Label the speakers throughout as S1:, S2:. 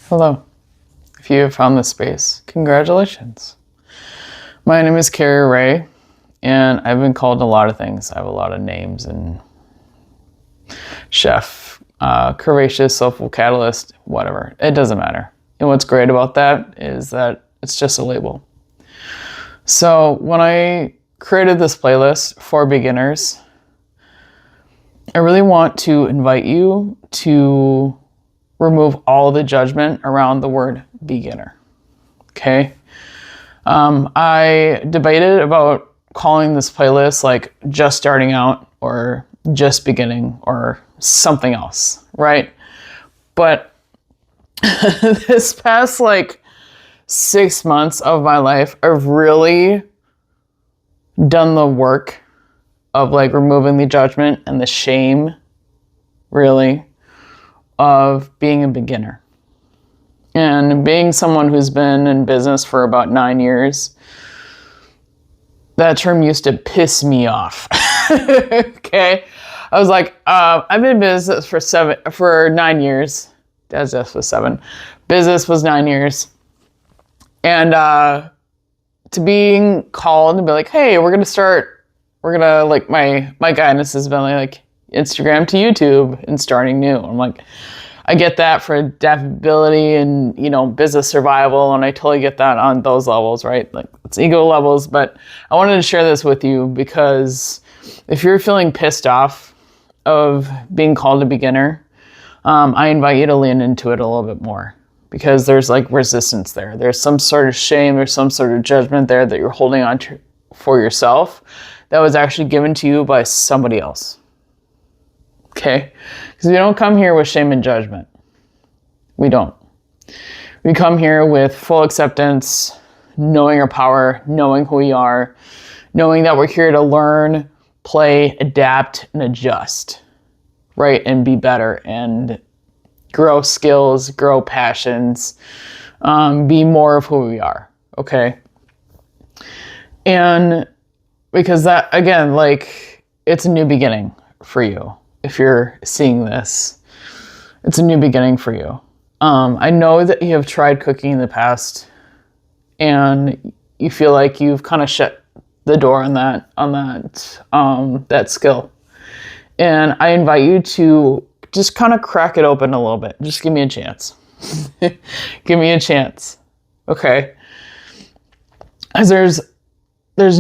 S1: Hello. If you have found this space, congratulations. My name is Carrie Ray, and I've been called a lot of things. I have a lot of names and chef, curvaceous, soulful catalyst, whatever. It doesn't matter. And what's great about that is that it's just a label. So when I created this playlist for beginners, I really want to invite you to remove all the judgment around the word beginner. Okay? I debated about calling this playlist like just starting out or just beginning or something else, right? But this past 6 months of my life, I've really done the work of removing the judgment and the shame, really, of being a beginner. And being someone who's been in business for about 9 years, that term used to piss me off. Okay? I was like, I've been in business for 9 years. Dad's death was 7. Business was 9 years. And to being called and be like, hey, my guidance has been like Instagram to YouTube and starting new. I'm like, I get that for adaptability and, business survival. And I totally get that on those levels, right? Like it's ego levels, but I wanted to share this with you because if you're feeling pissed off of being called a beginner, I invite you to lean into it a little bit more because there's resistance there. There's some sort of shame. There's some sort of judgment there that you're holding on to for yourself that was actually given to you by somebody else. Okay? Because we don't come here with shame and judgment. We don't. We come here with full acceptance, knowing our power, knowing who we are, knowing that we're here to learn, play, adapt, and adjust, right? And be better and grow skills, grow passions, be more of who we are, okay? And because that, again, it's a new beginning for you. If you're seeing this, it's a new beginning for you. I know that you have tried cooking in the past and you feel like you've kind of shut the door on that skill. And I invite you to just kind of crack it open a little bit. Just give me a chance. Give me a chance. Okay. As there's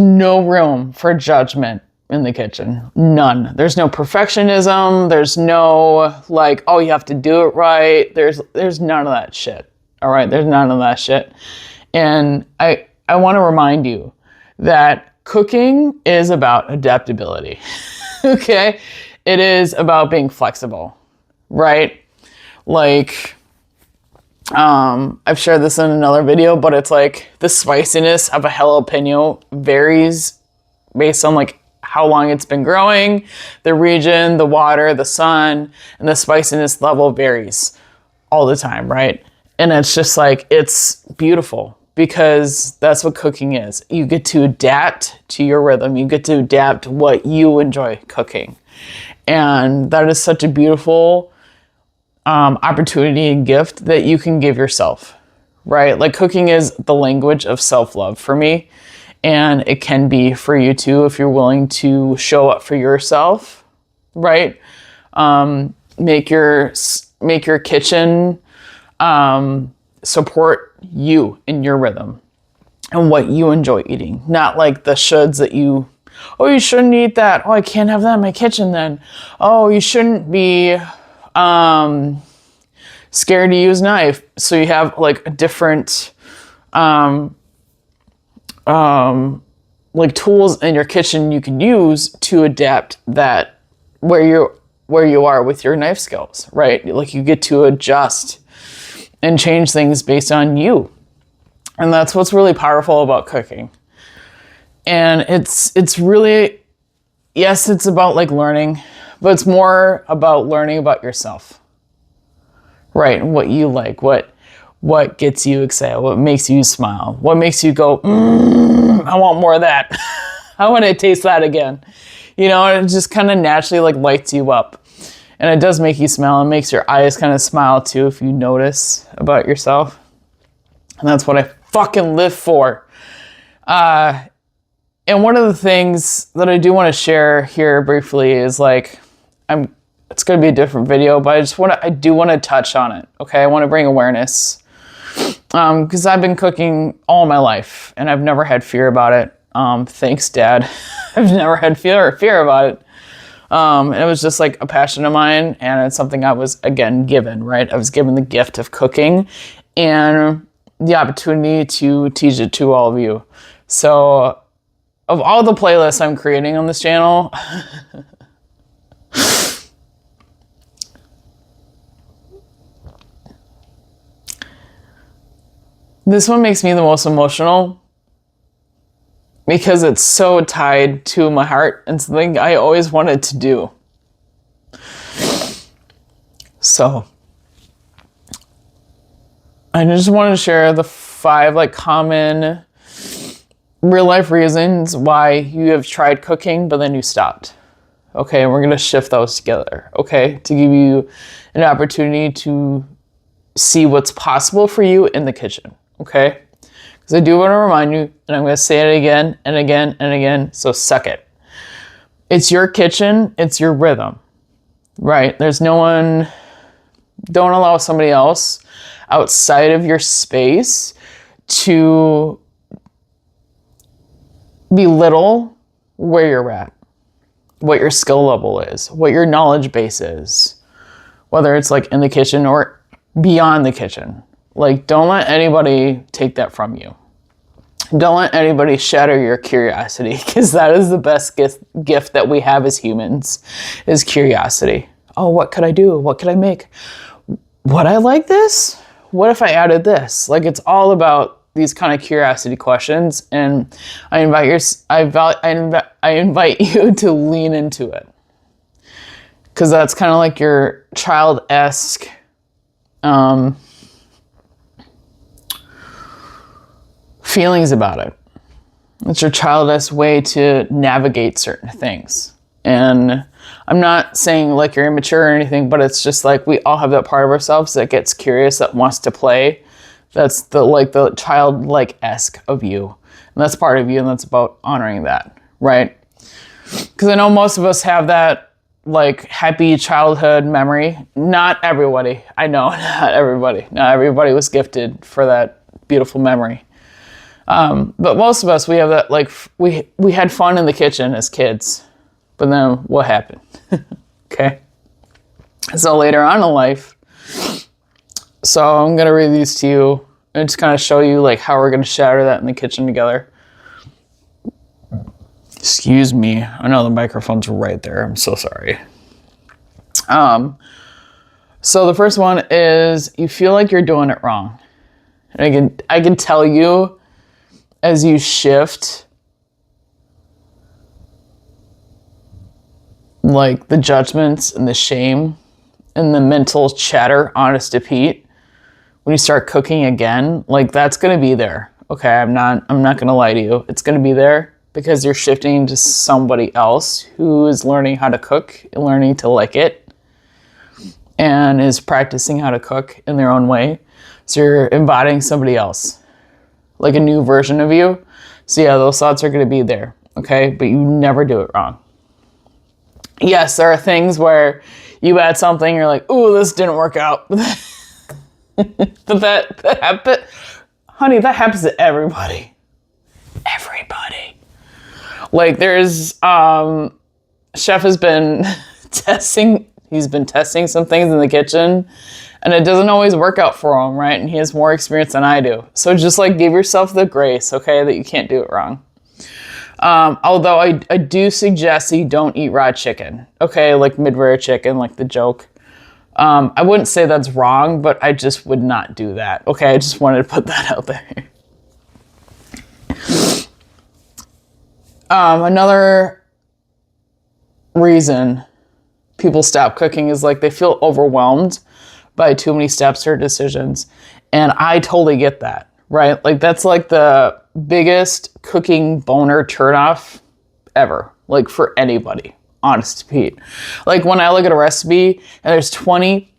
S1: no room for judgment in the kitchen. None. There's no perfectionism. There's no oh, you have to do it right. There's none of that shit. All right. There's none of that shit. And I want to remind you that cooking is about adaptability. Okay. It is about being flexible, right? I've shared this in another video, but it's the spiciness of a jalapeno varies based on how long it's been growing, the region, the water, the sun, and the spiciness level varies all the time, right? And it's just it's beautiful because that's what cooking is. You get to adapt to your rhythm. You get to adapt what you enjoy cooking. And that is such a beautiful opportunity and gift that you can give yourself, right? Cooking is the language of self-love for me. And it can be for you too, if you're willing to show up for yourself, right? Make your kitchen support you in your rhythm and what you enjoy eating. Not the shoulds that you shouldn't eat that. Oh, I can't have that in my kitchen then. Oh, you shouldn't be scared to use knife. So you have a different tools in your kitchen you can use to adapt that where you are with your knife skills, right? You get to adjust and change things based on you. And that's what's really powerful about cooking. And it's really, yes, it's about learning, but it's more about learning about yourself, right? And what you like, what gets you excited, what makes you smile, what makes you go, I want more of that. I want to taste that again. It just kind of naturally lights you up. And it does make you smile. It makes your eyes kind of smile too if you notice about yourself. And that's what I fucking live for. And one of the things that I do want to share here briefly is like, it's going to be a different video, but I do want to touch on it. Okay. I want to bring awareness. Cause I've been cooking all my life and I've never had fear about it. Thanks, Dad. I've never had fear about it. And it was just like a passion of mine, and it's something I was, again, given, right? I was given the gift of cooking and the opportunity to teach it to all of you. So of all the playlists I'm creating on this channel, this one makes me the most emotional because it's so tied to my heart and something I always wanted to do. So I just wanted to share the 5 like common real life reasons why you have tried cooking, but then you stopped. Okay, and we're gonna shift those together, okay, to give you an opportunity to see what's possible for you in the kitchen, okay? Because I do want to remind you, and I'm gonna say it again and again and again, so suck it. It's your kitchen, it's your rhythm, right? There's no one, don't allow somebody else outside of your space to belittle where you're at, what your skill level is, what your knowledge base is, whether it's like in the kitchen or beyond the kitchen. Like, don't let anybody take that from you. Don't let anybody shatter your curiosity, because that is the best gift that we have as humans, is curiosity. Oh, what could I do? What could I make? Would I like this? What if I added this? Like, it's all about these kind of curiosity questions, and I invite you to lean into it, because that's kind of like your child-esque feelings about it. It's your childish way to navigate certain things. And I'm not saying like you're immature or anything, but it's just like we all have that part of ourselves that gets curious, that wants to play. That's the childlike-esque of you. And that's part of you, and that's about honoring that, right? Because I know most of us have that like happy childhood memory. Not everybody. I know, not everybody. Not everybody was gifted for that beautiful memory. But most of us, we have that, like, we had fun in the kitchen as kids, but then what happened? Okay. So later on in life, so I'm going to read these to you and just kind of show you like how we're going to shatter that in the kitchen together. Excuse me. I know the microphone's right there. I'm so sorry. So the first one is you feel like you're doing it wrong. And I can tell you, as you shift like the judgments and the shame and the mental chatter, honest to Pete, when you start cooking again, like that's going to be there. Okay. I'm not going to lie to you. It's going to be there because you're shifting to somebody else who is learning how to cook, learning to like it, and is practicing how to cook in their own way. So you're embodying somebody else, like a new version of you. So yeah, those thoughts are going to be there, okay? But you never do it wrong. Yes, there are things where you add something, you're like, ooh, this didn't work out. But that happens, honey, that happens to everybody. Everybody. Like there's, chef has been he's been testing some things in the kitchen, and it doesn't always work out for him, right? And he has more experience than I do. So just like give yourself the grace, okay, that you can't do it wrong. Although I do suggest that you don't eat raw chicken, okay? Like mid-rare chicken, like the joke. I wouldn't say that's wrong, but I just would not do that, okay? I just wanted to put that out there. Another reason people stop cooking is like they feel overwhelmed by too many steps or decisions. And I totally get that, right? Like that's like the biggest cooking boner turnoff ever, like for anybody. honest to Pete. Like when I look at a recipe and there's 20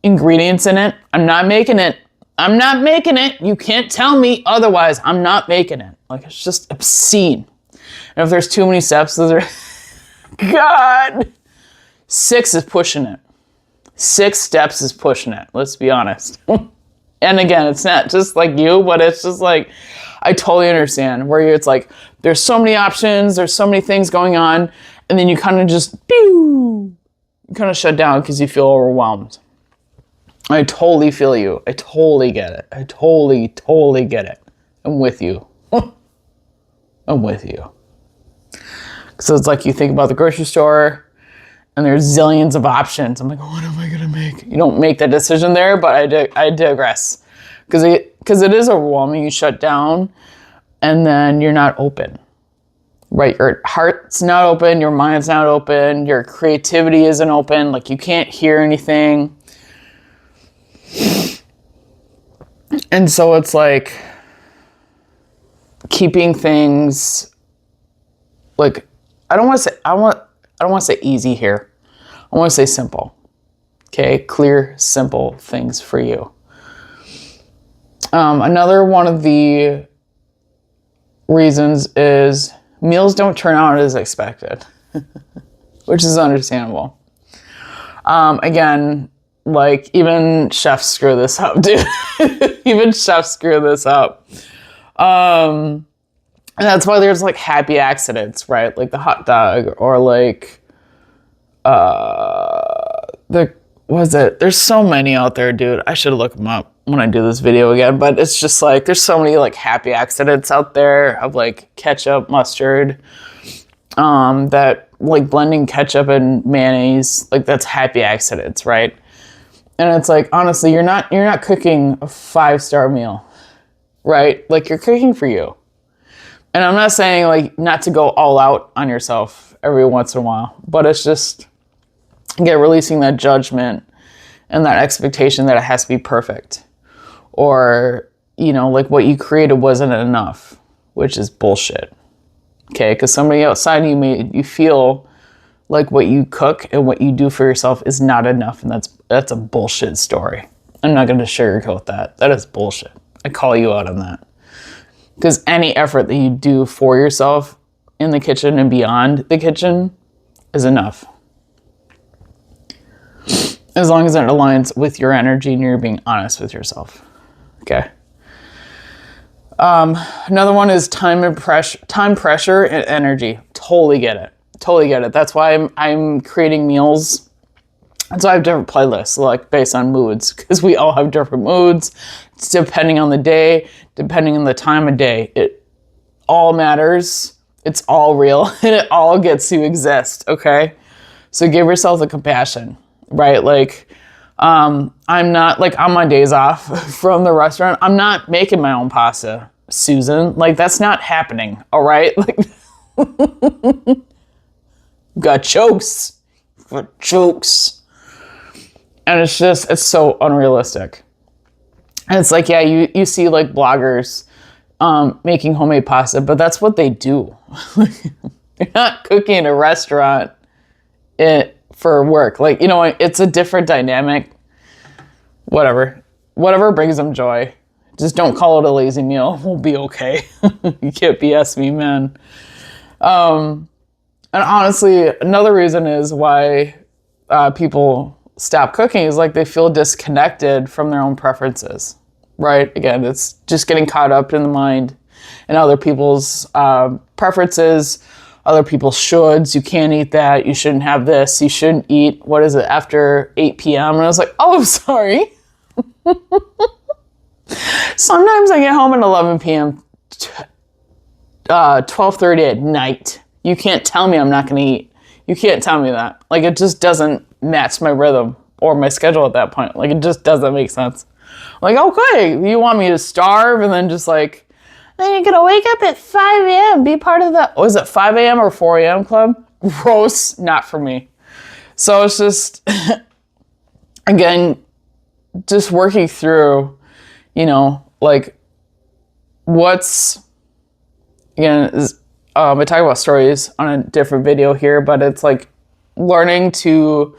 S1: ingredients in it, I'm not making it. I'm not making it. You can't tell me otherwise. I'm not making it. Like, it's just obscene. And if there's too many steps, those are, God, 6 is pushing it. 6 steps is pushing it. Let's be honest. And again, it's not just like you, but it's just like, I totally understand where it's like, there's so many options, there's so many things going on, and then you kind of just, you kind of shut down because you feel overwhelmed. I totally feel you. I totally get it. I totally get it. I'm with you. I'm with you. So it's like you think about the grocery store and there's zillions of options. I'm like, what am I going to make? You don't make that decision there, but I digress. Because it is overwhelming. You shut down and then you're not open. Right? Your heart's not open. Your mind's not open. Your creativity isn't open. Like you can't hear anything. And so it's like keeping things like, I don't want to say easy here. I want to say simple. Okay. Clear, simple things for you. Another one of the reasons is meals don't turn out as expected, which is understandable. Again, like even chefs screw this up, dude. Even chefs screw this up. And that's why there's like happy accidents, right? Like the hot dog or like, there's so many out there, dude. I should look them up when I do this video again, but it's just like, there's so many like happy accidents out there of like ketchup, mustard, that like blending ketchup and mayonnaise, like that's happy accidents, right? And it's like, honestly, you're not cooking a 5-star meal, right? Like you're cooking for you. And I'm not saying like not to go all out on yourself every once in a while, but it's just, releasing that judgment and that expectation that it has to be perfect. Or, like what you created wasn't enough, which is bullshit. Okay, because somebody outside you made you feel like what you cook and what you do for yourself is not enough, and that's a bullshit story. I'm not going to sugarcoat that. That is bullshit. I call you out on that. Because any effort that you do for yourself in the kitchen and beyond the kitchen is enough. As long as it aligns with your energy and you're being honest with yourself. Okay. Another one is time pressure and energy. Totally get it. That's why I'm creating meals. That's why I have different playlists, like based on moods, because we all have different moods. It's depending on the day, depending on the time of day. It all matters. It's all real, and it all gets to exist. Okay, so give yourself the compassion, right? Like, I'm not like on my days off from the restaurant. I'm not making my own pasta, Susan. Like that's not happening. All right, like got chokes. And it's so unrealistic. And it's like, yeah, you see like bloggers making homemade pasta, but that's what they do. You're not cooking in a restaurant for work. Like, it's a different dynamic. Whatever brings them joy. Just don't call it a lazy meal. We'll be okay. You can't BS me, man. And honestly, another reason is why people stop cooking is like they feel disconnected from their own preferences, right? Again, it's just getting caught up in the mind and other people's preferences, other people's shoulds. You can't eat that. You shouldn't have this. You shouldn't eat, what is it, after 8 p.m.? And I was like, oh, sorry. Sometimes I get home at 11 p.m., 12:30 at night. You can't tell me I'm not going to eat. You can't tell me that. Like, it just doesn't match my rhythm or my schedule at that point. Like, it just doesn't make sense. Like, okay, you want me to starve and then just like, then you're going to wake up at 5 a.m., be part of the, is it 5 a.m. or 4 a.m. club? Gross, not for me. So it's just, again, just working through, like what's, again, is, I talk about stories on a different video here, but it's like learning to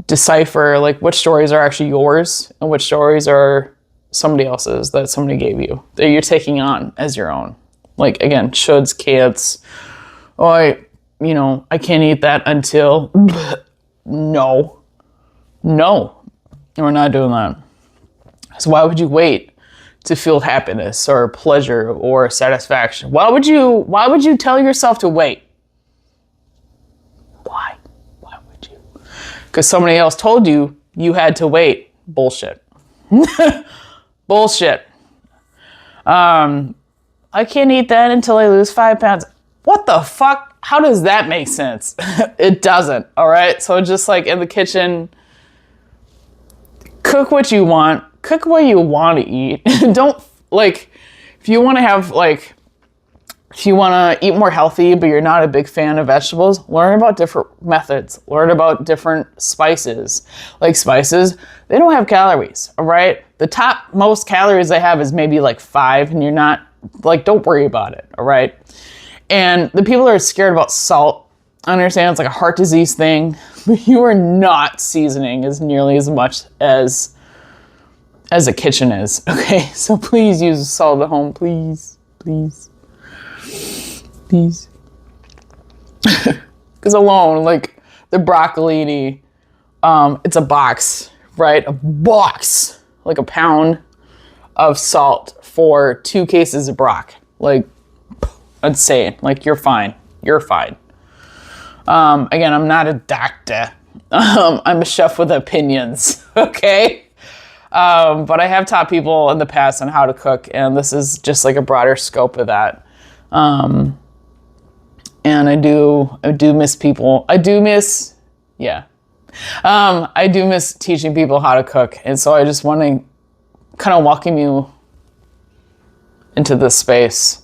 S1: decipher like which stories are actually yours and which stories are somebody else's that somebody gave you that you're taking on as your own. Like, again, shoulds, can'ts. Oh, I can't eat that until. No, we're not doing that. So why would you wait to feel happiness or pleasure or satisfaction? Why would you tell yourself to wait? Why would you? Because somebody else told you you had to wait. Bullshit. Bullshit. I can't eat that until I lose 5 pounds. What the fuck? How does that make sense? It doesn't, all right? So just like in the kitchen, cook what you want. Cook what you want to eat. Don't, like, if you want to eat more healthy, but you're not a big fan of vegetables, learn about different methods. Learn about different spices. Like spices, they don't have calories, all right? The top most calories they have is maybe like 5, and you're not, like, don't worry about it, all right? And the people that are scared about salt, I understand it's like a heart disease thing, but you are not seasoning as nearly as much as a kitchen is, okay? So please use salt at home, please. Because alone, like the broccolini, it's a box, right? A box, like a pound of salt for 2 cases of brock. Like, insane. Like, you're fine. Again, I'm not a doctor. I'm a chef with opinions, okay? But I have taught people in the past on how to cook, and this is just like a broader scope of that. And I do miss people. I do miss teaching people how to cook. And so I just want to kind of welcome you into this space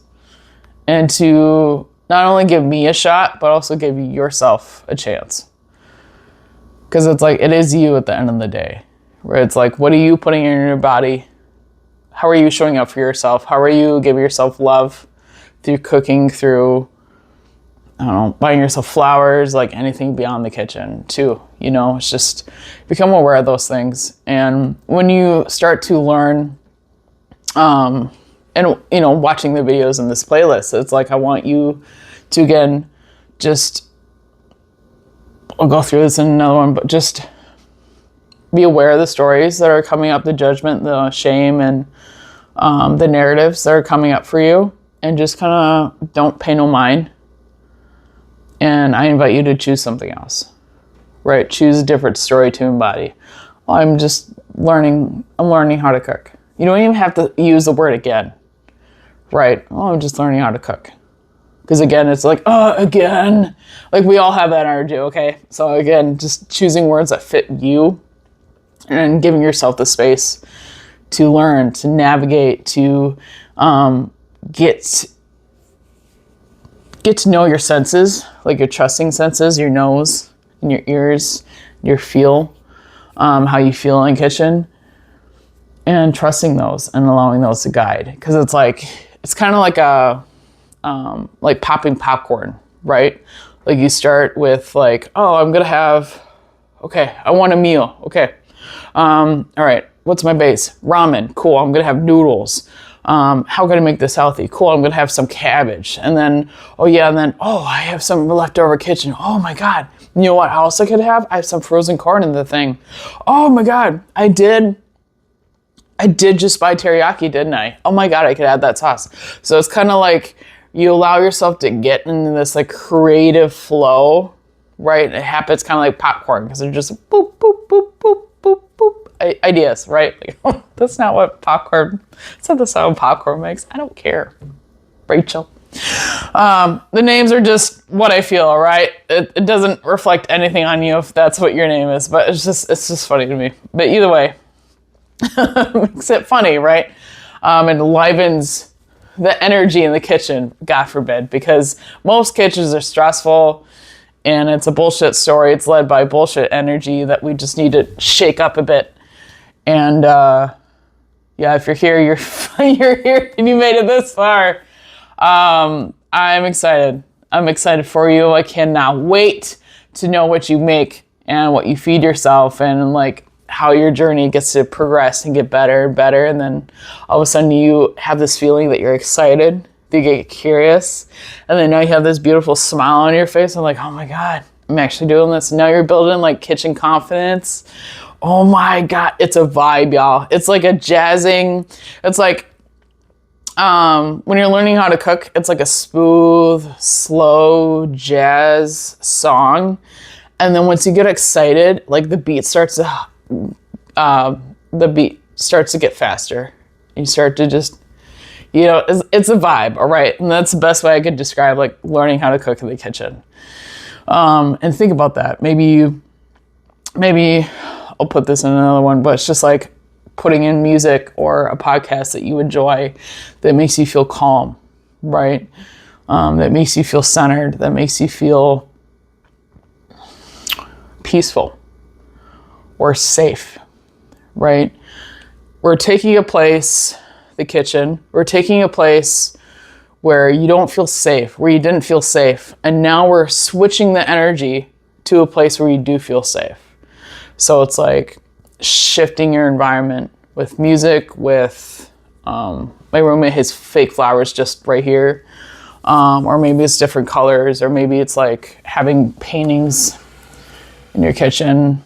S1: and to not only give me a shot, but also give yourself a chance. Because it's like, it is you at the end of the day. Where it's like, what are you putting in your body? How are you showing up for yourself? How are you giving yourself love through cooking, through, I don't know, buying yourself flowers, like anything beyond the kitchen too. It's just become aware of those things. And when you start to learn, and watching the videos in this playlist, it's like, I want you to, again, I'll go through this in another one, but just be aware of the stories that are coming up, the judgment, the shame, and the narratives that are coming up for you, and just kind of don't pay no mind. And I invite you to choose something else, right? Choose a different story to embody. I'm learning how to cook. You don't even have to use the word again, right? I'm just learning how to cook. Because again, it's like, again. Like, we all have that energy, okay? So again, just choosing words that fit you and giving yourself the space to learn, to navigate, to get to know your senses, like your trusting senses, your nose and your ears, your feel, how you feel in the kitchen, and trusting those and allowing those to guide. Because it's kind of like like popping popcorn, right? Like, you start with like, I want a meal. Okay. All right. What's my base? Ramen. Cool. I'm going to have noodles. How can I make this healthy? Cool. I'm going to have some cabbage. And then, I have some leftover kitchen. Oh my God. You know what else I could have? I have some frozen corn in the thing. Oh my God. I did just buy teriyaki, didn't I? Oh my God, I could add that sauce. So it's kind of like you allow yourself to get into this like creative flow, right? It happens kind of like popcorn, because they're just boop, boop, boop, boop, boop, boop. Ideas, right? Like, that's not the sound popcorn makes. I don't care, Rachel. The names are just what I feel, all right? It doesn't reflect anything on you if that's what your name is, but it's just funny to me. But either way, makes it funny, right? And livens the energy in the kitchen, God forbid, because most kitchens are stressful and it's a bullshit story. It's led by bullshit energy that we just need to shake up a bit. And if you're here, you're here and you made it this far. I'm excited. I'm excited for you. I cannot wait to know what you make and what you feed yourself, and like how your journey gets to progress and get better and better. And then all of a sudden you have this feeling that you're excited, you get curious, and then now you have this beautiful smile on your face. I'm like, oh my God, I'm actually doing this. Now you're building like kitchen confidence. Oh my God, it's a vibe, y'all. It's like a jazzing, it's like, when you're learning how to cook, it's like a smooth, slow jazz song. And then once you get excited, like the beat starts to get faster. You start to just, it's a vibe, all right? And that's the best way I could describe like learning how to cook in the kitchen. And think about that. Maybe I'll put this in another one, but it's just like putting in music or a podcast that you enjoy that makes you feel calm, right? That makes you feel centered, that makes you feel peaceful or safe, right? We're taking a place, the kitchen, we're taking a place where you don't feel safe, where you didn't feel safe, and now we're switching the energy to a place where you do feel safe. So it's like shifting your environment with music, with my roommate, his fake flowers just right here, or maybe it's different colors, or maybe it's like having paintings in your kitchen.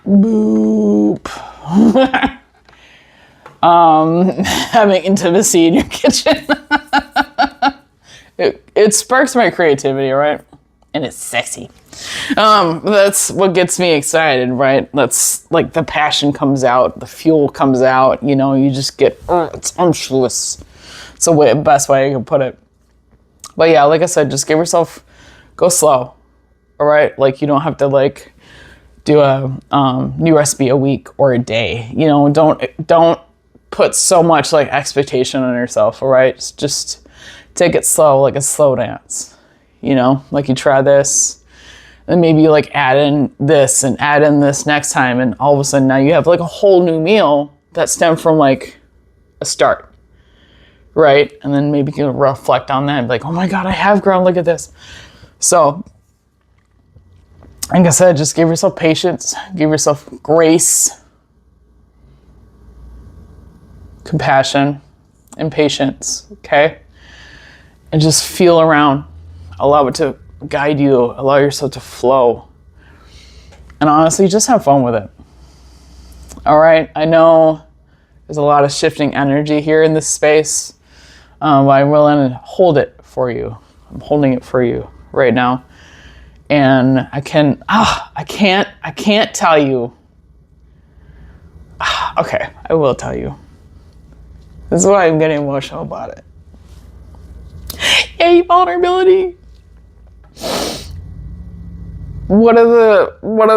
S1: Boop. Having intimacy in your kitchen. It sparks my creativity, right? And it's sexy. That's what gets me excited, right? That's like the passion comes out, the fuel comes out, you just get, it's unctuous. It's the best way I can put it. But yeah, like I said, just give yourself, go slow, all right? Like you don't have to like do a new recipe a week or a day, don't put so much like expectation on yourself, all right? Just take it slow, like a slow dance, like you try this, and maybe you like add in this and add in this next time, and all of a sudden now you have like a whole new meal that stemmed from like a start, right? And then maybe you can reflect on that and be like, oh my God, I have grown, look at this. So like I said, just give yourself patience, give yourself grace, compassion, and patience, okay? And just feel around. Allow it to guide you. Allow yourself to flow. And honestly, just have fun with it. All right? I know there's a lot of shifting energy here in this space, but I'm willing to hold it for you. I'm holding it for you right now. And I can't tell you. Okay, I will tell you. This is why I'm getting emotional about it. Yay, vulnerability. What are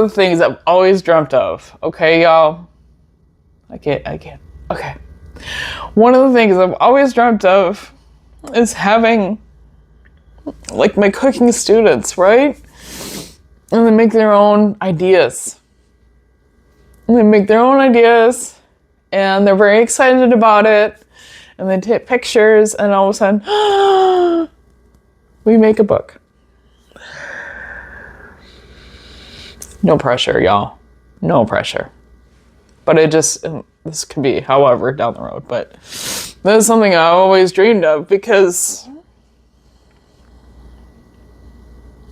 S1: the things I've always dreamt of? Okay, y'all. I can't. Okay. One of the things I've always dreamt of is having like my cooking students, right? And they make their own ideas. And they're very excited about it. And they take pictures, and all of a sudden, we make a book. No pressure, y'all. No pressure. But this could be however down the road. But that is something I always dreamed of, because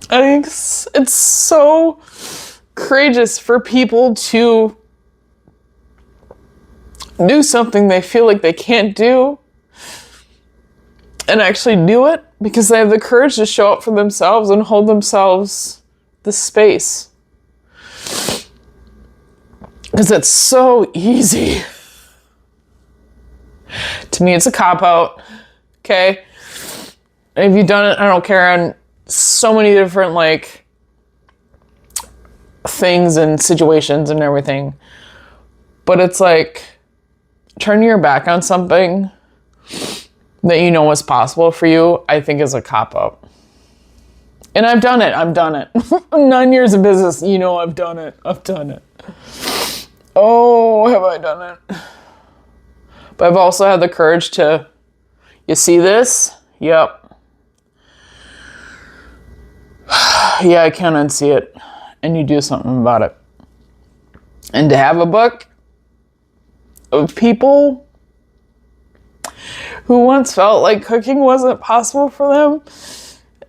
S1: I think it's so courageous for people to do something they feel like they can't do and actually do it, because they have the courage to show up for themselves and hold themselves the space. Because it's so easy. To me, it's a cop-out, okay? If you've done it, I don't care, on so many different like things and situations and everything. But it's like turning your back on something that you know is possible for you, I think is a cop-out. And I've done it. 9 years of business, I've done it. Oh, have I done it? But I've also had the courage to, you see this? Yep. Yeah, I can't unsee it. And you do something about it. And to have a book of people who once felt like cooking wasn't possible for them,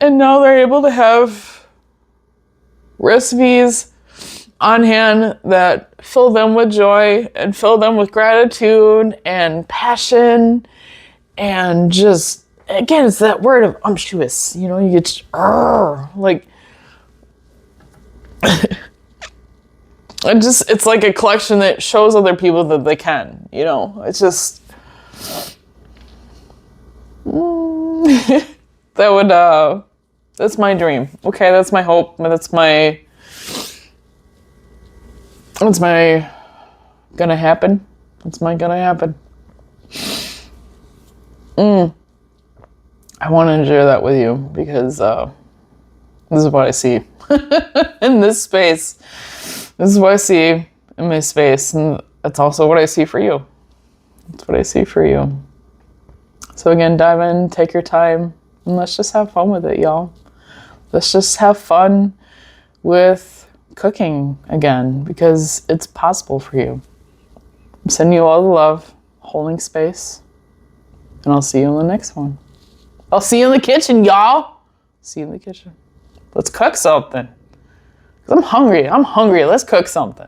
S1: and now they're able to have recipes on hand that fill them with joy and fill them with gratitude and passion, and just, again, it's that word of umptuous, you know, you get like it's like a collection that shows other people that they can, you know. It's just that's my dream. Okay, that's my hope. That's my gonna happen. That's my gonna happen. I want to share that with you because this is what I see in this space. This is what I see in my space, and that's also what I see for you. That's what I see for you. So again, dive in, take your time, and let's just have fun with it, y'all. Let's just have fun with cooking again, because it's possible for you. I'm sending you all the love, holding space, and I'll see you in the next one. I'll see you in the kitchen, y'all. See you in the kitchen. Let's cook something. 'Cause I'm hungry. Let's cook something.